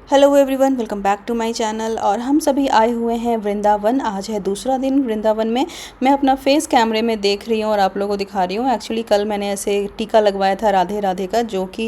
Hello everyone, welcome back to my channel. और हम सभी आए हुए हैं वृंदावन। आज है दूसरा दिन वृंदावन में। मैं अपना फेस कैमरे में देख रही हूँ और आप लोगों को दिखा रही हूँ। एक्चुअली कल मैंने ऐसे टीका लगवाया था राधे राधे का, जो कि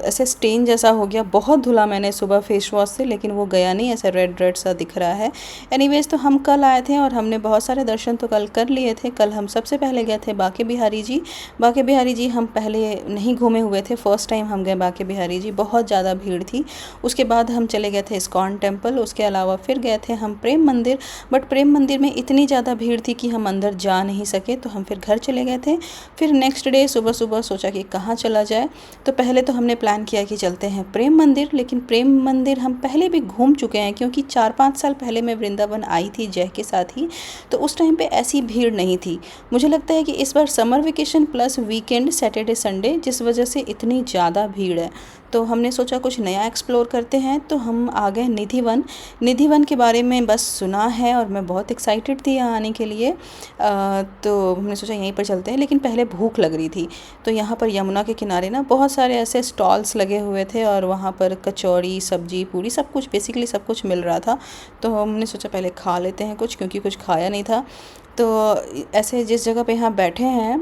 ऐसे स्टेन जैसा हो गया। बहुत धुला मैंने सुबह फेस वॉश से, लेकिन वो गया नहीं, ऐसे रेड रेड सा दिख रहा है। एनीवेज, तो हम कल आए थे और हमने बहुत सारे दर्शन तो कल कर लिए थे। कल हम सबसे पहले गए थे बांके बिहारी जी। बांके बिहारी जी हम पहले नहीं घूमे हुए थे, फर्स्ट टाइम हम गए बांके बिहारी जी। बहुत ज़्यादा भीड़ थी। उसके बाद हम चले गए थे इस्कॉन टेम्पल। उसके अलावा फिर गए थे हम प्रेम मंदिर, बट प्रेम मंदिर में इतनी ज़्यादा भीड़ थी कि हम अंदर जा नहीं सके, तो हम फिर घर चले गए थे। फिर नेक्स्ट डे सुबह सुबह सोचा कि कहाँ चला जाए, तो पहले तो हमने प्लान किया कि चलते हैं प्रेम मंदिर। लेकिन प्रेम मंदिर हम पहले भी घूम चुके हैं, क्योंकि 4-5 साल पहले मैं वृंदावन आई थी जय के साथ ही, तो उस टाइम पे ऐसी भीड़ नहीं थी। मुझे लगता है कि इस बार summer vacation plus weekend Saturday Sunday, जिस वजह से इतनी ज़्यादा भीड़ है। तो हमने सोचा कुछ नया एक्सप्लोर करते हैं, तो हम आ गए निधिवन। निधिवन के बारे में बस सुना है और मैं बहुत एक्साइटेड थी यहाँ आने के लिए। तो हमने सोचा यहीं पर चलते हैं, लेकिन पहले भूख लग रही थी। तो यहाँ पर यमुना के किनारे ना बहुत सारे ऐसे स्टॉल्स लगे हुए थे और वहाँ पर कचौड़ी, सब्जी, पूरी, सब कुछ, बेसिकली सब कुछ मिल रहा था। तो हमने सोचा पहले खा लेते हैं कुछ, क्योंकि कुछ खाया नहीं था। तो ऐसे जिस जगह पे यहाँ बैठे हैं,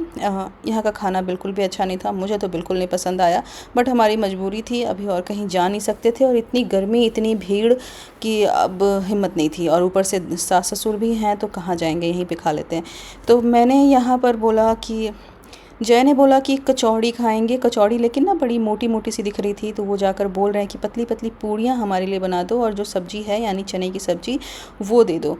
यहाँ का खाना बिल्कुल भी अच्छा नहीं था, मुझे तो बिल्कुल नहीं पसंद आया। बट हमारी मजबूरी थी, अभी और कहीं जा नहीं सकते थे, और इतनी गर्मी, इतनी भीड़ कि अब हिम्मत नहीं थी। और ऊपर से सास ससुर भी हैं, तो कहाँ जाएंगे, यहीं पे खा लेते हैं। तो मैंने यहाँ पर बोला कि जय ने बोला कि कचौड़ी खाएंगे। कचौड़ी लेकिन ना बड़ी मोटी मोटी सी दिख रही थी, तो वो जाकर बोल रहे हैं कि पतली पतली पूड़ियाँ हमारे लिए बना दो, और जो सब्ज़ी है यानी चने की सब्ज़ी वो दे दो।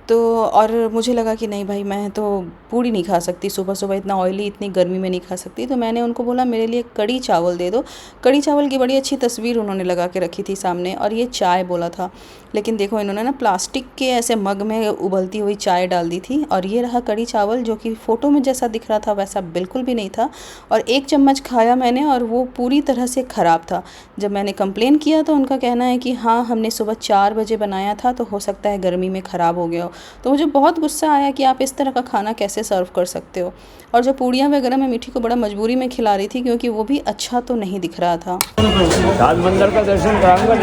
तो और मुझे लगा कि नहीं भाई, मैं तो पूड़ी नहीं खा सकती, सुबह सुबह इतना ऑयली, इतनी गर्मी में नहीं खा सकती। तो मैंने उनको बोला मेरे लिए कड़ी चावल दे दो। कड़ी चावल की बड़ी अच्छी तस्वीर उन्होंने लगा के रखी थी सामने, और ये चाय बोला था। लेकिन देखो, इन्होंने ना प्लास्टिक के ऐसे मग में उबलती हुई चाय डाल दी थी, और ये रहा कड़ी चावल, जो कि फ़ोटो में जैसा दिख रहा था वैसा बिल्कुल भी नहीं था। और एक चम्मच खाया मैंने, और वो पूरी तरह से ख़राब था। जब मैंने कंप्लेन किया तो उनका कहना है कि हाँ, हमने सुबह 4 बजे बनाया था, तो हो सकता है गर्मी में ख़राब हो गया हो। तो मुझे बहुत गुस्सा आया कि आप इस तरह का खाना कैसे सर्व कर सकते हो। और जो पूड़ियाँ वगैरह मैं मीठी को बड़ा मजबूरी में खिला रही थी, क्योंकि वो भी अच्छा तो नहीं दिख रहा था। राज मंदिर का दर्शन कराऊंगा।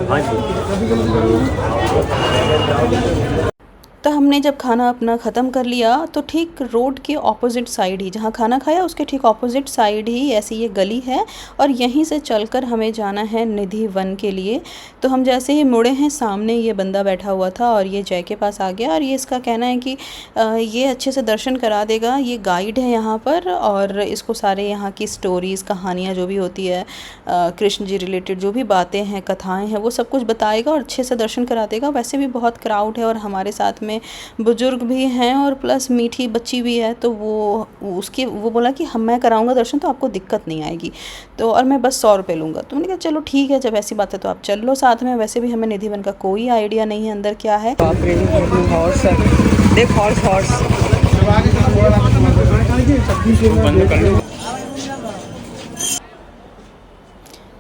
हाँ जी। तो हमने जब खाना अपना ख़त्म कर लिया, तो ठीक रोड के ऑपोजिट साइड ही, जहाँ खाना खाया उसके ठीक ऑपोजिट साइड ही ऐसी ये गली है, और यहीं से चलकर हमें जाना है निधि वन के लिए। तो हम जैसे ही मुड़े हैं, सामने ये बंदा बैठा हुआ था और ये जय के पास आ गया, और ये इसका कहना है कि ये अच्छे से दर्शन करा देगा। ये गाइड है यहाँ पर, और इसको सारे यहाँ की स्टोरीज़, कहानियाँ जो भी होती है, कृष्ण जी रिलेटेड जो भी बातें हैं, कथाएँ हैं, वो सब कुछ बताएगा और अच्छे से दर्शन करा देगा। वैसे भी बहुत क्राउड है, और हमारे साथ में बुजुर्ग भी हैं और प्लस मीठी बच्ची भी है। तो वो बोला कि हम मैं कराऊंगा दर्शन, तो आपको दिक्कत नहीं आएगी। तो और मैं बस 100 रुपये लूँगा। तो मैंने कहा चलो ठीक है, जब ऐसी बात है तो आप चल लो साथ में। वैसे भी हमें निधि वन का कोई आइडिया नहीं है अंदर क्या है। हॉर्स है, देख हॉर्स हॉर्स।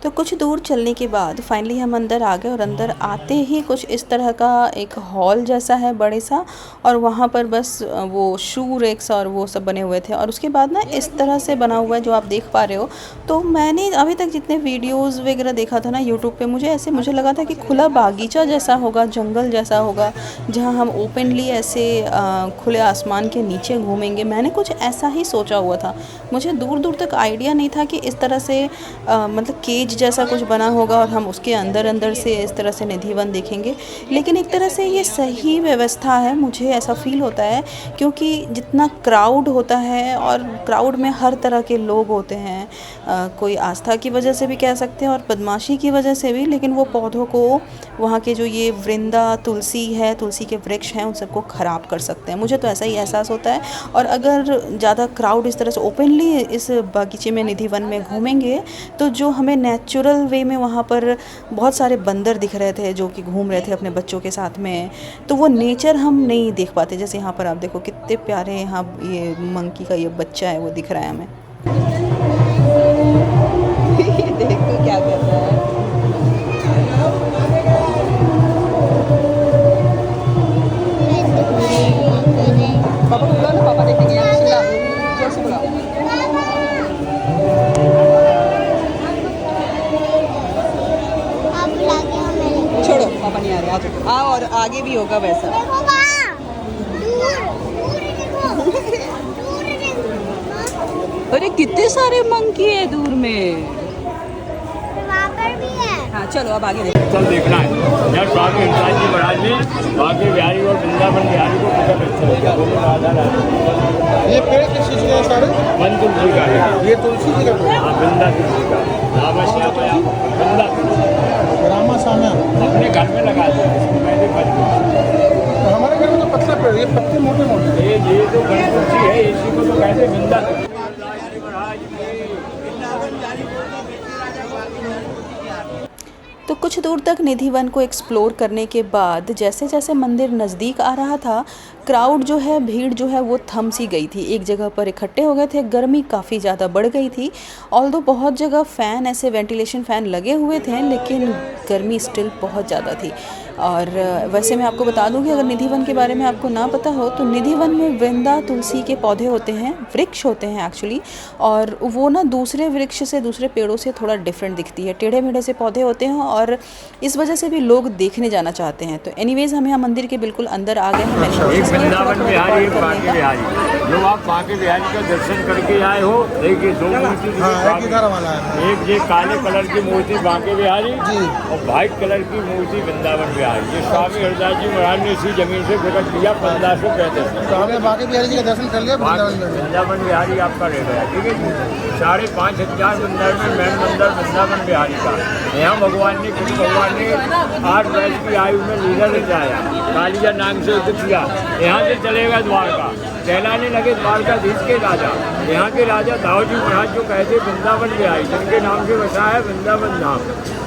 तो कुछ दूर चलने के बाद फाइनली हम अंदर आ गए, और अंदर आते ही कुछ इस तरह का एक हॉल जैसा है बड़े सा, और वहाँ पर बस वो शू रेक्स और वो सब बने हुए थे। और उसके बाद ना इस तरह से बना हुआ है जो आप देख पा रहे हो। तो मैंने अभी तक जितने वीडियोज़ वगैरह देखा था ना यूट्यूब पे, मुझे लगा था कि खुला बागीचा जैसा होगा, जंगल जैसा होगा, जहाँ हम ओपनली ऐसे खुले आसमान के नीचे घूमेंगे। मैंने कुछ ऐसा ही सोचा हुआ था। मुझे दूर दूर तक आइडिया नहीं था कि इस तरह से मतलब केज जैसा कुछ बना होगा, और हम उसके अंदर अंदर से इस तरह से निधि वन देखेंगे। लेकिन एक तरह से ये सही व्यवस्था है, मुझे ऐसा फील होता है, क्योंकि जितना क्राउड होता है, और क्राउड में हर तरह के लोग होते हैं, कोई आस्था की वजह से भी कह सकते हैं और बदमाशी की वजह से भी, लेकिन वो पौधों को, वहाँ के जो ये वृंदा तुलसी है, तुलसी के वृक्ष हैं, उन सबको ख़राब कर सकते हैं। मुझे तो ऐसा ही एहसास होता है। और अगर ज़्यादा क्राउड इस तरह से ओपनली इस बागीचे में, निधि वन में घूमेंगे, तो जो हमें नेचुरल वे में, वहाँ पर बहुत सारे बंदर दिख रहे थे जो कि घूम रहे थे अपने बच्चों के साथ में, तो वो नेचर हम नहीं देख पाते। जैसे यहाँ पर आप देखो कितने प्यारे यहाँ ये मंकी का ये बच्चा है, वो दिख रहा है हमें। ये देखो क्या कर रहा है। पापा को बुलाओ ना, पापा देखेंगे। जोर से बुलाओ। आ रहे। आओ और आगे भी होगा वैसा। देखो वहाँ, दूर दूर देखो, दूर देखो, अरे कितने सारे मंकी है दूर में। वहाँ पर भी है। हाँ चलो अब आगे देखो। चल देखना है यार, स्वामी हरिदास जी महाराज ने बांके बिहारी और वृंदावन बिहारी को बहुत अच्छा लगा। दोनों राधा रानी। ये पेड़ किस चीज़ के हैं सारे? वन तुलसी का है। ये तुलसी जी का पेड़ है। हाँ, वृंदा तुलसी का। रामा श्याम वृंदा रामा साम्या। अपने घर में लगा दिया इसको, मैंने बच गया। तो हमारे घर में तो पतला पेड़, ये पत्ते मोटे मोटे। ये तो वन तुलसी है, इसी को तो कहते वृंदा। तो कुछ दूर तक निधि वन को एक्सप्लोर करने के बाद जैसे जैसे मंदिर नज़दीक आ रहा था, क्राउड जो है, भीड़ जो है वो थम सी गई थी। एक जगह पर इकट्ठे हो गए थे। गर्मी काफ़ी ज़्यादा बढ़ गई थी। ऑल्दो बहुत जगह फ़ैन, ऐसे वेंटिलेशन फ़ैन लगे हुए थे, लेकिन गर्मी स्टिल बहुत ज़्यादा थी। और वैसे मैं आपको बता दूं कि अगर निधि वन के बारे में आपको ना पता हो तो निधि वन में वृंदा तुलसी के पौधे होते हैं, वृक्ष होते हैं एक्चुअली, और वो ना दूसरे वृक्ष से, दूसरे पेड़ों से थोड़ा डिफरेंट दिखती है। टेढ़े मेढ़े से पौधे होते हैं और इस वजह से भी लोग देखने जाना चाहते हैं। तो एनीवेज़ हम यहाँ मंदिर के बिल्कुल अंदर आ गए हैं। मैंने एक वृंदावन बिहारी, एक बांके बिहारी। जो आप बांके बिहारी का दर्शन करके आए हो, देखिए दो मूर्ति, एक ये काले कलर की मूर्ति बांके बिहारी और व्हाइट कलर की मूर्ति वृंदावन बिहारी। ये स्वामी हरिदास जी महाराज ने इसी जमीन से प्रकट किया 1535 में। तो हमने बांके बिहारी जी का दर्शन कर लिया। वृंदावन बिहारी आपका रह गया, ठीक है जी। 5,500 मंदिर में मेन मंदिर वृंदावन बिहारी का। यहाँ भगवान ने, कृष्ण भगवान ने 8 वर्ष की आयु में लीला रचाया, कालिया नाम से युद्ध किया। यहाँ से चलेगा द्वारका, कहलाने लगे द्वारकाधीश के राजा। यहाँ के राजा दाऊजी महाराज जो कहते वृंदावन बिहारी, जिनके नाम से बसा है वृंदावन धाम,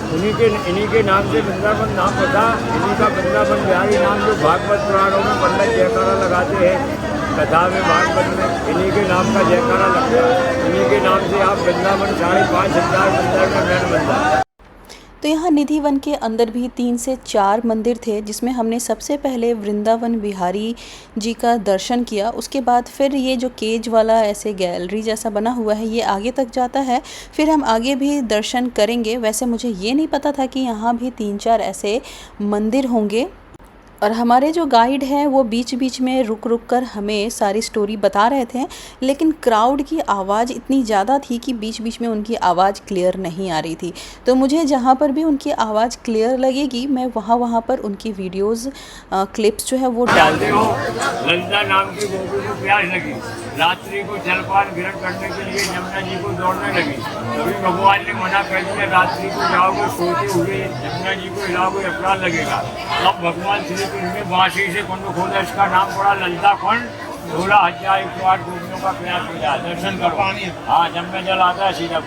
इन्हीं के नाम से वृंदावन नाम बता। इन्हीं का वृंदावन बिहारी नाम जो भागवत पुराणों में पंडित जयकारा लगाते हैं, कथा में भागवत में इन्हीं के नाम का जयकारा लगता है। इन्हीं के नाम से आप वृंदावन 5,500 मंदिर में मेन मंदिर। तो यहाँ निधि वन के अंदर भी 3 से 4 मंदिर थे, जिसमें हमने सबसे पहले वृंदावन बिहारी जी का दर्शन किया। उसके बाद फिर ये जो केज वाला ऐसे गैलरी जैसा बना हुआ है, ये आगे तक जाता है। फिर हम आगे भी दर्शन करेंगे। वैसे मुझे ये नहीं पता था कि यहाँ भी 3-4 ऐसे मंदिर होंगे। और हमारे जो गाइड हैं वो बीच बीच में रुक रुक कर हमें सारी स्टोरी बता रहे थे, लेकिन क्राउड की आवाज़ इतनी ज़्यादा थी कि बीच बीच में उनकी आवाज़ क्लियर नहीं आ रही थी। तो मुझे जहाँ पर भी उनकी आवाज़ क्लियर लगेगी मैं वहाँ पर उनकी वीडियोस क्लिप्स जो है वो डालते हो। ललिता नाम की गोपी को प्यास लगी, रात्रि को जलपान ग्रहण करने के लिए यमुना जी को दौड़ने लगी। तभी भगवान ने मना कर दिया, रात्रि को जाओगे सोते हुए यमुना जी को हिलाओगे अपराध लगेगा। तब भगवान श्री कृष्ण ने बांसी से कुंड खोला, इसका नाम पड़ा ललिता कुंड। 16,108 गोपियों का प्रयास किया। दर्शन करो। हाँ, जब में जल आता है सीधा।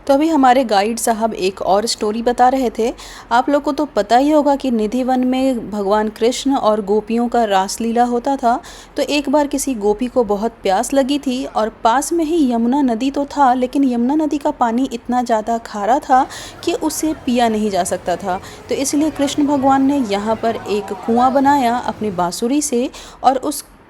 तो अभी हमारे गाइड साहब एक और स्टोरी बता रहे थे। आप लोग को तो पता ही होगा कि निधि वन में भगवान कृष्ण और गोपियों का रासलीला होता था। तो एक बार किसी गोपी को बहुत प्यास लगी थी और पास में ही यमुना नदी तो था, लेकिन यमुना नदी का पानी इतना ज़्यादा खारा था कि उसे पिया नहीं जा सकता था। तो इसलिए कृष्ण भगवान ने यहाँ पर एक कुआं बनाया अपनी बांसुरी से, और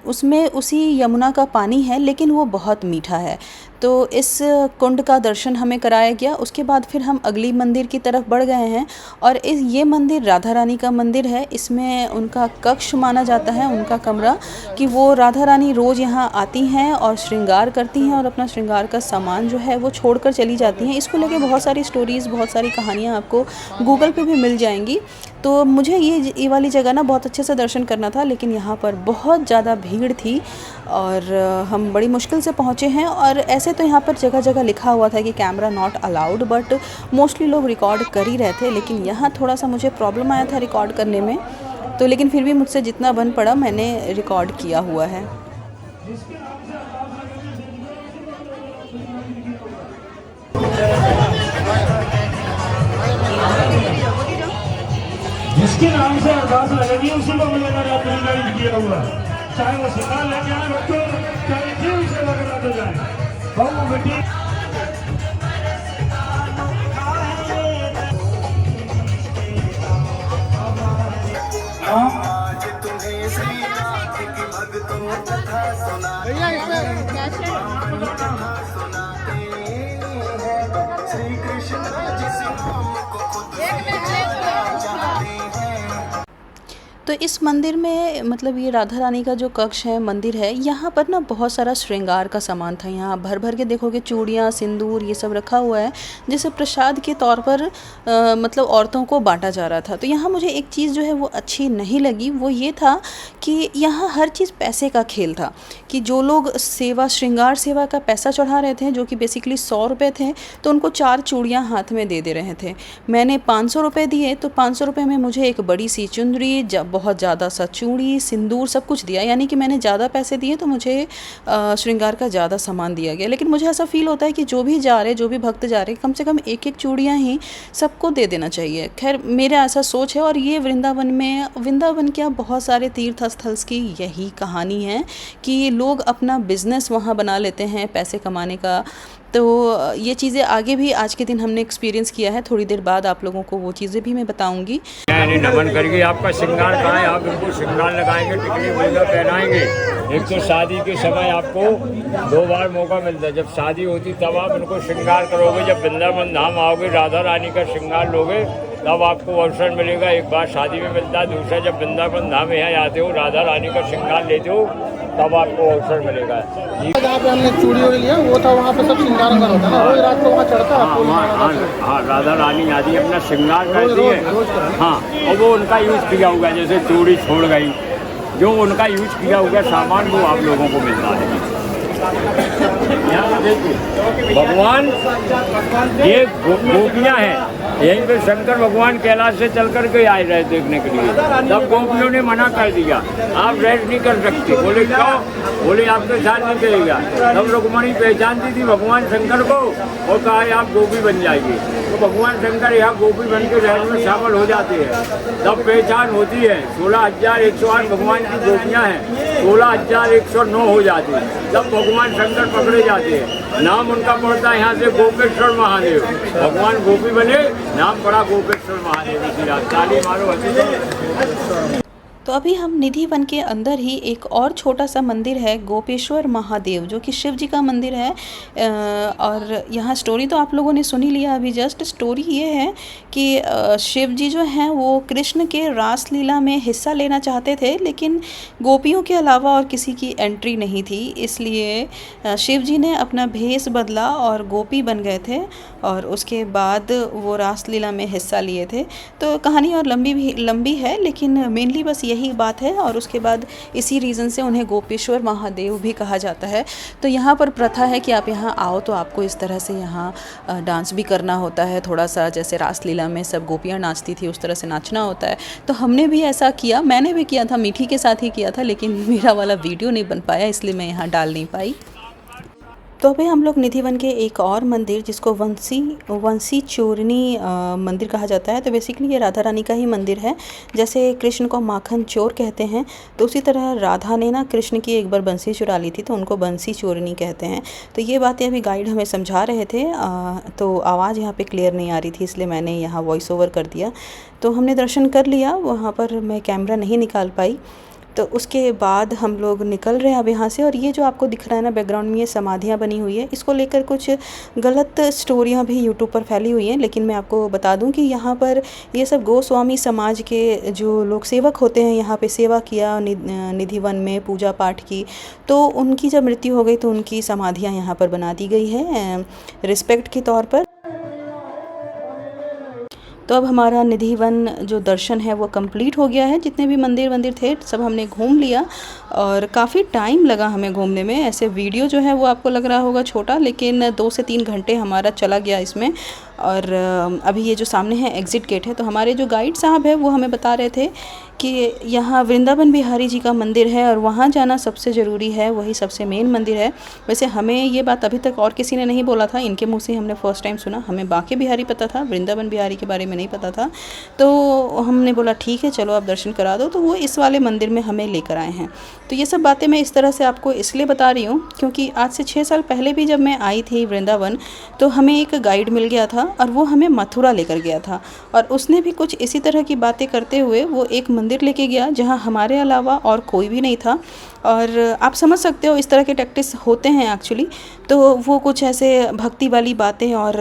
उसमें उसी यमुना का पानी है, लेकिन वो बहुत मीठा है। तो इस कुंड का दर्शन हमें कराया गया। उसके बाद फिर हम अगली मंदिर की तरफ बढ़ गए हैं, और ये मंदिर राधा रानी का मंदिर है। इसमें उनका कक्ष माना जाता है, उनका कमरा, कि वो राधा रानी रोज़ यहाँ आती हैं और श्रृंगार करती हैं और अपना श्रृंगार का सामान जो है वो छोड़कर चली जाती हैं। इसको लेके बहुत सारी स्टोरीज़, बहुत सारी कहानियाँ आपको गूगल पे भी मिल जाएंगी। तो मुझे ये वाली जगह ना बहुत अच्छे से दर्शन करना था, लेकिन यहाँ पर बहुत ज़्यादा भीड़ थी और हम बड़ी मुश्किल से पहुँचे हैं। और ऐसे तो यहाँ पर जगह जगह लिखा हुआ था कि camera not allowed, but mostly लोग रिकॉर्ड कर ही रहे थे। लेकिन यहाँ थोड़ा सा मुझे प्रॉब्लम आया था रिकॉर्ड करने में, तो लेकिन फिर भी मुझसे जितना बन पड़ा मैंने रिकॉर्ड किया हुआ है। जिसके नाम से अरदास लगेगी उसी को मिलेगा रात्रि गाइड किया हुआ, चाहे वो शिकार लेके आए बच्चों, चाहे जीव से लगना तो जाए। बहु बेटी भैया इसमें श्री कृष्ण जिस नाम को खुद तो इस मंदिर में मतलब ये राधा रानी का जो कक्ष है, मंदिर है, यहाँ पर ना बहुत सारा श्रृंगार का सामान था। यहाँ भर भर के देखोगे चूड़ियाँ, सिंदूर ये सब रखा हुआ है, जिसे प्रसाद के तौर पर मतलब औरतों को बांटा जा रहा था। तो यहाँ मुझे एक चीज़ जो है वो अच्छी नहीं लगी, वो ये था कि यहाँ हर चीज़ पैसे का खेल था। कि जो लोग सेवा, श्रृंगार सेवा का पैसा चढ़ा रहे थे, जो कि बेसिकली 100 रुपये थे, तो उनको 4 चूड़ियाँ हाथ में दे रहे थे। मैंने 500 रुपये दिए, तो 500 रुपये में मुझे एक बड़ी सी चुंदरी, बहुत ज़्यादा सा चूड़ी, सिंदूर सब कुछ दिया। यानी कि मैंने ज़्यादा पैसे दिए तो मुझे श्रृंगार का ज़्यादा सामान दिया गया। लेकिन मुझे ऐसा फील होता है कि जो भी जा रहे, जो भी भक्त जा रहे, कम से कम एक एक चूड़ियाँ ही सबको दे देना चाहिए। खैर मेरा ऐसा सोच है। और ये वृंदावन क्या, बहुत सारे तीर्थ स्थल की यही कहानी है कि लोग अपना बिजनेस वहाँ बना लेते हैं पैसे कमाने का। तो ये चीज़ें आगे भी आज के दिन हमने एक्सपीरियंस किया है। थोड़ी देर बाद आप लोगों को वो चीज़ें भी मैं बताऊंगी। नमन करके आपका श्रृंगार कहाँ है, आप इनको श्रृंगार लगाएंगे, टिकली वगैरह पहनाएंगे। एक तो शादी के समय आपको 2 बार मौका मिलता है। जब शादी होती तब आप इनको श्रृंगार करोगे, जब वृंदावन धाम आओगे राधा रानी का श्रृंगार लोगे तब आपको अवसर मिलेगा। एक बार शादी में मिलता है, दूसरा जब वृंदावन धाम यहाँ आते हो, राधा रानी का श्रृंगार लेते हो, तब आपको अवसर मिलेगा। जहाँ पे हमने चूड़ी वूड़ी लिया वो था, वहाँ पे सब श्रृंगार होता है ना, रोज रात को वहाँ चढ़ता है। हाँ, राधा रानी आदि अपना श्रृंगार करती है। हाँ, और वो उनका यूज किया हुआ है, जैसे चूड़ी छोड़ गई, जो उनका यूज किया हुआ सामान वो आप लोगों को मिलता है। यहाँ देखिए भगवान, ये गोपियाँ हैं, यहीं पे शंकर भगवान कैलाश से चल कर के आए रहे देखने के लिए। तब गोपियों ने मना कर दिया, आप रेस्ट नहीं कर सकते। बोले क्यों? बोले आपके साथ नहीं करेगा। तब रुक्मणी पहचानती थी भगवान शंकर को और कहा आप गोपी बन जाइए। तो भगवान शंकर यहाँ गोपी बन के रहने में शामिल हो जाते हैं। तब पहचान होती है। 16,108 भगवान की गोपियाँ हैं, 16,109 हो जाती है। तब भगवान शंकर पकड़े जाते हैं। नाम उनका पड़ता है यहाँ से गोपेश्वर महादेव। भगवान गोपी बने, नाम पड़ा गोपेश्वर महादेव। इसी रात ताली मारो अच्छी। तो अभी हम निधि वन के अंदर ही एक और छोटा सा मंदिर है, गोपेश्वर महादेव, जो कि शिव जी का मंदिर है। और यहाँ स्टोरी तो आप लोगों ने सुन ही लिया अभी जस्ट। स्टोरी ये है कि शिव जी जो हैं वो कृष्ण के रासलीला में हिस्सा लेना चाहते थे, लेकिन गोपियों के अलावा और किसी की एंट्री नहीं थी। इसलिए शिव जी ने अपना भेष बदला और गोपी बन गए थे, और उसके बाद वो रासलीला में हिस्सा लिए थे। तो कहानी और लंबी है, लेकिन मेनली बस यही बात है। और उसके बाद इसी रीज़न से उन्हें गोपेश्वर महादेव भी कहा जाता है। तो यहाँ पर प्रथा है कि आप यहाँ आओ तो आपको इस तरह से यहाँ डांस भी करना होता है, थोड़ा सा जैसे रासलीला में सब गोपियाँ नाचती थी उस तरह से नाचना होता है। तो हमने भी ऐसा किया, मैंने भी किया था, मीठी के साथ ही किया था, लेकिन मेरा वाला वीडियो नहीं बन पाया, इसलिए मैं यहाँ डाल नहीं पाई। तो अभी हम लोग निधि वन के एक और मंदिर, जिसको वंशी चोरनी मंदिर कहा जाता है। तो बेसिकली ये राधा रानी का ही मंदिर है। जैसे कृष्ण को माखन चोर कहते हैं, तो उसी तरह राधा ने ना कृष्ण की एक बार बंसी चुरा ली थी, तो उनको बंसी चोरनी कहते हैं। तो ये बातें अभी गाइड हमें समझा रहे थे, तो आवाज़ यहाँ पे क्लियर नहीं आ रही थी, इसलिए मैंने यहाँ वॉइस ओवर कर दिया। तो हमने दर्शन कर लिया, वहाँ पर मैं कैमरा नहीं निकाल पाई। तो उसके बाद हम लोग निकल रहे हैं अब यहाँ से। और ये जो आपको दिख रहा है ना बैकग्राउंड में, ये समाधियाँ बनी हुई है, इसको लेकर कुछ गलत स्टोरियाँ भी यूट्यूब पर फैली हुई हैं। लेकिन मैं आपको बता दूं कि यहाँ पर ये सब गोस्वामी समाज के जो लोग सेवक होते हैं, यहाँ पे सेवा किया निधि वन में, पूजा पाठ की, तो उनकी जब मृत्यु हो गई तो उनकी समाधियाँ यहाँ पर बना दी गई है रिस्पेक्ट के तौर पर। तो अब हमारा निधि वन जो दर्शन है वो कंप्लीट हो गया है। जितने भी मंदिर थे सब हमने घूम लिया, और काफ़ी टाइम लगा हमें घूमने में। ऐसे वीडियो जो है वो आपको लग रहा होगा छोटा, लेकिन 2 से 3 घंटे हमारा चला गया इसमें। और अभी ये जो सामने है एग्ज़िट गेट है। तो हमारे जो गाइड साहब है वो हमें बता रहे थे कि यहाँ वृंदावन बिहारी जी का मंदिर है और वहाँ जाना सबसे ज़रूरी है, वही सबसे मेन मंदिर है। वैसे हमें ये बात अभी तक और किसी ने नहीं बोला था, इनके मुँह से हमने फ़र्स्ट टाइम सुना। हमें बांके बिहारी पता था, वृंदावन बिहारी के बारे में नहीं पता था। तो हमने बोला ठीक है चलो आप दर्शन करा दो, तो वो इस वाले मंदिर में हमें लेकर आए हैं। तो ये सब बातें मैं इस तरह से आपको इसलिए बता रही हूँ क्योंकि आज से 6 साल पहले भी जब मैं आई थी वृंदावन, तो हमें एक गाइड मिल गया था था और वो हमें मथुरा लेकर गया था। और उसने भी कुछ इसी तरह की बातें करते हुए वो एक मंदिर लेके गया जहाँ हमारे अलावा और कोई भी नहीं था। और आप समझ सकते हो इस तरह के टैक्टिक्स होते हैं एक्चुअली। तो वो कुछ ऐसे भक्ति वाली बातें और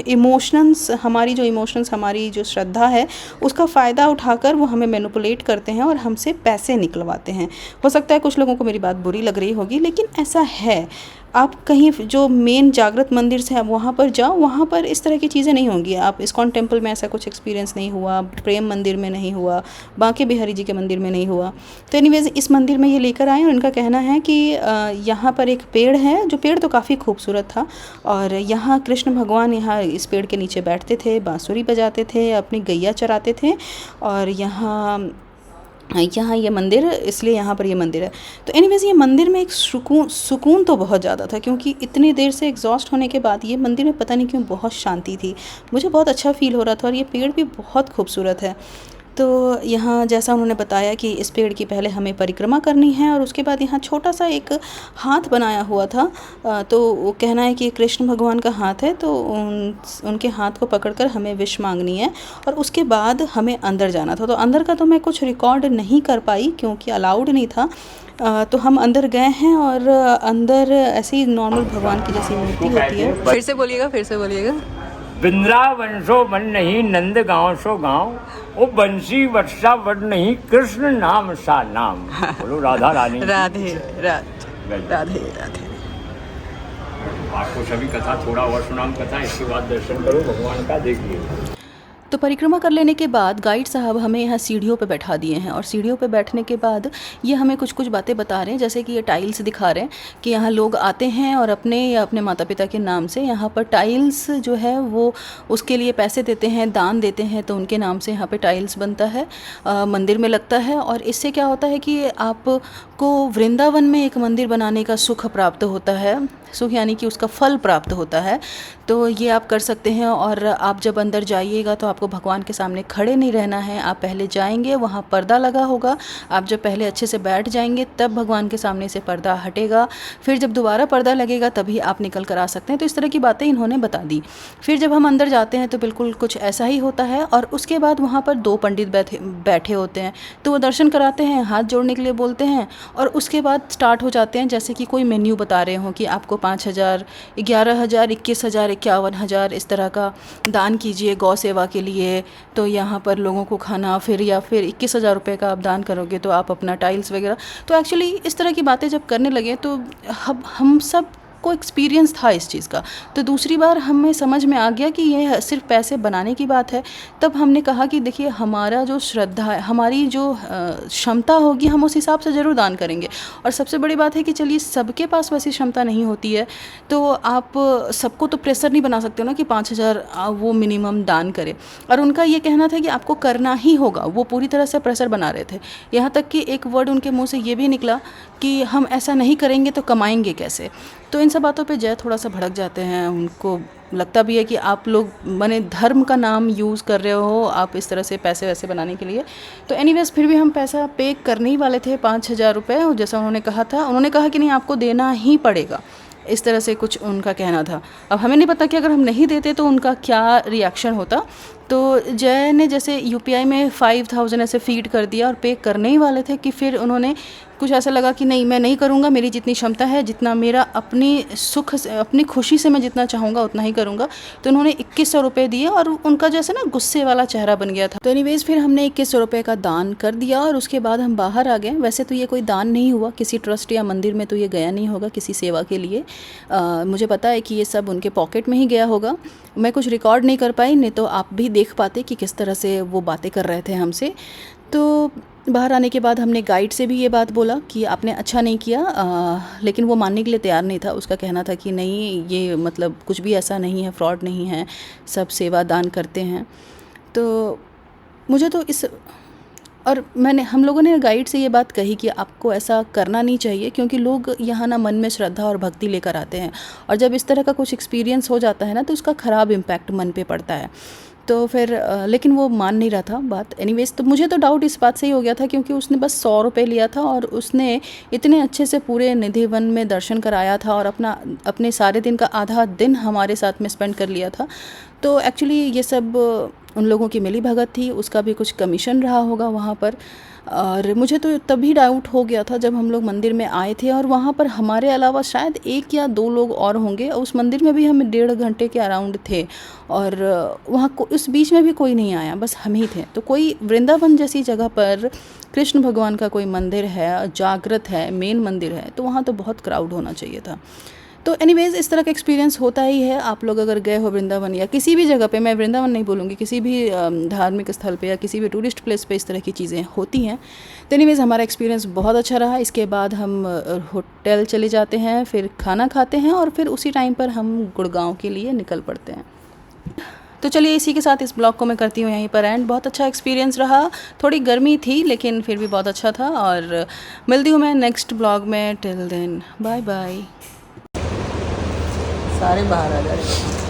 इमोशंस, हमारी जो श्रद्धा है उसका फ़ायदा उठाकर वो हमें मैनिपुलेट करते हैं और हमसे पैसे निकलवाते हैं। हो सकता है कुछ लोगों को मेरी बात बुरी लग रही होगी, लेकिन ऐसा है। आप कहीं जो मेन जागृत मंदिर से आप वहाँ पर जाओ, वहाँ पर इस तरह की चीज़ें नहीं होंगी। आप इस्कॉन टेम्पल में ऐसा कुछ एक्सपीरियंस नहीं हुआ, प्रेम मंदिर में नहीं हुआ, बांके बिहारी जी के मंदिर में नहीं हुआ। तो एनीवेज़ इस मंदिर में ये लेकर आए और इनका कहना है कि यहाँ पर एक पेड़ है, जो पेड़ तो काफ़ी खूबसूरत था। और यहाँ कृष्ण भगवान यहाँ इस पेड़ के नीचे बैठते थे, बांसुरी बजाते थे, अपनी गैया चराते थे। और यहाँ ये मंदिर, इसलिए यहाँ पर ये मंदिर है। तो एनीवेज़ ये मंदिर में एक सुकून तो बहुत ज़्यादा था, क्योंकि इतनी देर से एग्जॉस्ट होने के बाद ये मंदिर में पता नहीं क्यों बहुत शांति थी। मुझे बहुत अच्छा फ़ील हो रहा था और ये पेड़ भी बहुत खूबसूरत है। तो यहाँ जैसा उन्होंने बताया कि इस पेड़ की पहले हमें परिक्रमा करनी है और उसके बाद यहाँ छोटा सा एक हाथ बनाया हुआ था। तो वो कहना है कि कृष्ण भगवान का हाथ है, तो उनके हाथ को पकड़कर हमें विश मांगनी है और उसके बाद हमें अंदर जाना था। तो अंदर का तो मैं कुछ रिकॉर्ड नहीं कर पाई क्योंकि अलाउड नहीं था। तो हम अंदर गए हैं और अंदर ऐसे ही नॉर्मल भगवान की जैसी मूर्ति होती है। फिर से बोलिएगा। वृंदावन सो वन नहीं, नंद गाँव सो गाँव, ओ बंसी वर्षा वन नहीं, कृष्ण नाम सा नाम। बोलो राधा रानी। राधे राधे। आपको सभी कथा थोड़ा और सुनाम कथा, इसके बाद दर्शन करो भगवान का, देखिए। तो परिक्रमा कर लेने के बाद गाइड साहब हमें यहाँ सीढ़ियों पे बैठा दिए हैं और सीढ़ियों पे बैठने के बाद ये हमें कुछ बातें बता रहे हैं। जैसे कि ये टाइल्स दिखा रहे हैं कि यहाँ लोग आते हैं और अपने या अपने माता पिता के नाम से यहाँ पर टाइल्स जो है वो उसके लिए पैसे देते हैं, दान देते हैं, तो उनके नाम से यहाँ पे टाइल्स बनता है, मंदिर में लगता है। और इससे क्या होता है कि आपको वृंदावन में एक मंदिर बनाने का सुख प्राप्त होता है। सुख यानी कि उसका फल प्राप्त होता है। तो ये आप कर सकते हैं। और आप जब अंदर जाइएगा तो आपको भगवान के सामने खड़े नहीं रहना है। आप पहले जाएंगे, वहाँ पर्दा लगा होगा, आप जब पहले अच्छे से बैठ जाएंगे तब भगवान के सामने से पर्दा हटेगा। फिर जब दोबारा पर्दा लगेगा तभी आप निकल कर आ सकते हैं। तो इस तरह की बातें इन्होंने बता दी। फिर जब हम अंदर जाते हैं तो बिल्कुल कुछ ऐसा ही होता है। और उसके बाद वहाँ पर 2 पंडित बैठे होते हैं, तो वो दर्शन कराते हैं, हाथ जोड़ने के लिए बोलते हैं और उसके बाद स्टार्ट हो जाते हैं। जैसे कि कोई मेन्यू बता रहे हों कि आपको 5,000, 11,000, 21,000, 51,000 इस तरह का दान कीजिए गौ सेवा के लिए। तो यहाँ पर लोगों को खाना, फिर 21,000 रुपये का आप दान करोगे तो आप अपना टाइल्स वगैरह। तो एक्चुअली इस तरह की बातें जब करने लगे तो हम सब को एक्सपीरियंस था इस चीज़ का। तो दूसरी बार हमें समझ में आ गया कि ये सिर्फ पैसे बनाने की बात है। तब हमने कहा कि देखिए हमारा जो श्रद्धा है, हमारी जो क्षमता होगी, हम उस हिसाब से ज़रूर दान करेंगे। और सबसे बड़ी बात है कि चलिए सबके पास वैसी क्षमता नहीं होती है, तो आप सबको तो प्रेशर नहीं बना सकते ना कि 5,000 वो मिनिमम दान करे। और उनका ये कहना था कि आपको करना ही होगा। वो पूरी तरह से प्रेशर बना रहे थे। यहाँ तक कि एक वर्ड उनके मुँह से ये भी निकला कि हम ऐसा नहीं करेंगे तो कमाएंगे कैसे। तो इन सब बातों पे जय थोड़ा सा भड़क जाते हैं। उनको लगता भी है कि आप लोग माने धर्म का नाम यूज़ कर रहे हो आप इस तरह से पैसे वैसे बनाने के लिए। तो एनीवेज़ फिर भी हम पैसा पे करने ही वाले थे, 5,000 रुपये, जैसा उन्होंने कहा था। उन्होंने कहा कि नहीं आपको देना ही पड़ेगा, इस तरह से कुछ उनका कहना था। अब हमें नहीं पता कि अगर हम नहीं देते तो उनका क्या रिएक्शन होता। तो जय ने जैसे UPI में 5,000 ऐसे फीड कर दिया और पे करने ही वाले थे कि फिर उन्होंने कुछ ऐसा लगा कि नहीं मैं नहीं करूँगा, मेरी जितनी क्षमता है, जितना मेरा अपनी सुख से, अपनी खुशी से मैं जितना चाहूँगा उतना ही करूँगा। तो उन्होंने 2100 रुपये दिए और उनका जैसे ना गुस्से वाला चेहरा बन गया था। तो एनीवेज़ फिर हमने 2100 रुपये का दान कर दिया और उसके बाद हम बाहर आ गए। वैसे तो ये कोई दान नहीं हुआ, किसी ट्रस्ट या मंदिर में तो ये गया नहीं होगा किसी सेवा के लिए। मुझे पता है कि ये सब उनके पॉकेट में ही गया होगा। मैं कुछ रिकॉर्ड नहीं कर पाई, नहीं तो आप भी देख पाते कि किस तरह से वो बातें कर रहे थे हमसे। तो बाहर आने के बाद हमने गाइड से भी ये बात बोला कि आपने अच्छा नहीं किया, लेकिन वो मानने के लिए तैयार नहीं था। उसका कहना था कि नहीं ये मतलब कुछ भी ऐसा नहीं है, फ्रॉड नहीं है, सब सेवा दान करते हैं। तो मुझे तो हम लोगों ने गाइड से ये बात कही कि आपको ऐसा करना नहीं चाहिए, क्योंकि लोग यहाँ ना मन में श्रद्धा और भक्ति लेकर आते हैं और जब इस तरह का कुछ एक्सपीरियंस हो जाता है ना तो उसका ख़राब इम्पैक्ट मन पे पड़ता है। तो फिर लेकिन वो मान नहीं रहा था बात। एनीवेज तो मुझे तो डाउट इस बात से ही हो गया था क्योंकि उसने बस 100 रुपये लिया था और उसने इतने अच्छे से पूरे निधि वन में दर्शन कराया था और अपने सारे दिन का आधा दिन हमारे साथ में स्पेंड कर लिया था। तो एक्चुअली ये सब उन लोगों की मिली भगत थी, उसका भी कुछ कमीशन रहा होगा वहाँ पर। और मुझे तो तभी डाउट हो गया था जब हम लोग मंदिर में आए थे और वहाँ पर हमारे अलावा शायद 1 या 2 लोग और होंगे। उस मंदिर में भी हम 1.5 घंटे के अराउंड थे और वहाँ उस बीच में भी कोई नहीं आया, बस हम ही थे। तो कोई वृंदावन जैसी जगह पर कृष्ण भगवान का कोई मंदिर है, जागृत है, मेन मंदिर है, तो वहाँ तो बहुत क्राउड होना चाहिए था। तो एनीवेज़ इस तरह का एक्सपीरियंस होता ही है। आप लोग अगर गए हो वृंदावन या किसी भी जगह पे, मैं वृंदावन नहीं बोलूँगी, किसी भी धार्मिक स्थल पे या किसी भी टूरिस्ट प्लेस पे इस तरह की चीज़ें होती हैं। तो एनीवेज़ हमारा एक्सपीरियंस बहुत अच्छा रहा। इसके बाद हम होटल चले जाते हैं, फिर खाना खाते हैं और फिर उसी टाइम पर हम गुड़गांव के लिए निकल पड़ते हैं। तो चलिए इसी के साथ इस ब्लॉग को मैं करती हूँ यहीं पर एंड। बहुत अच्छा एक्सपीरियंस रहा, थोड़ी गर्मी थी लेकिन फिर भी बहुत अच्छा था और मिलती हूँ मैं नेक्स्ट ब्लॉग में। Till then bye bye. सारे बाहर आ जा रहे हैं।